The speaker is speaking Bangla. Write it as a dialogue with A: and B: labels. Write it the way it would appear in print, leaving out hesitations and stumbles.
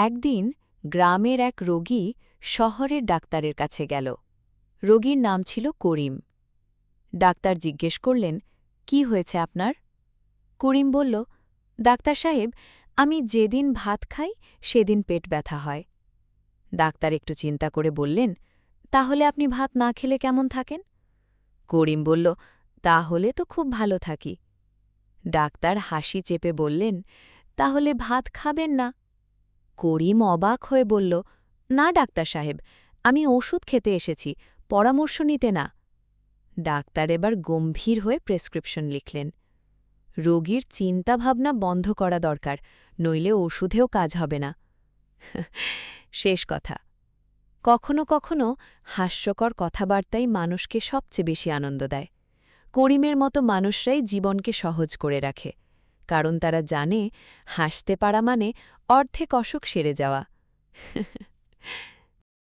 A: একদিন গ্রামের এক রোগী শহরের ডাক্তারের কাছে গেল। রোগীর নাম ছিল করিম। ডাক্তার জিজ্ঞেস করলেন, কি হয়েছে আপনার? করিম বলল, ডাক্তার সাহেব, আমি যেদিন ভাত খাই সেদিন পেট ব্যথা হয়। ডাক্তার একটু চিন্তা করে বললেন, তাহলে আপনি ভাত না খেলে কেমন থাকেন? করিম বলল, তাহলে তো খুব ভালো থাকি। ডাক্তার হাসি চেপে বললেন, তাহলে ভাত খাবেন না? করিম অবাক হয়ে বলল, না ডাক্তার সাহেব, আমি ওষুধ খেতে এসেছি, পরামর্শ নিতে না। ডাক্তার এবার গম্ভীর হয়ে প্রেসক্রিপশন লিখলেন। রোগীর চিন্তাভাবনা বন্ধ করা দরকার, নইলে ওষুধেও কাজ হবে না। শেষ কথা, কখনো কখনো হাস্যকর কথাবার্তাই মানুষকে সবচেয়ে বেশি আনন্দ দেয়। করিমের মতো মানুষরাই জীবনকে সহজ করে রাখে, কারণ তারা জানে হাসতে পারা মানে অর্ধেক অসুখ সেরে যাওয়া।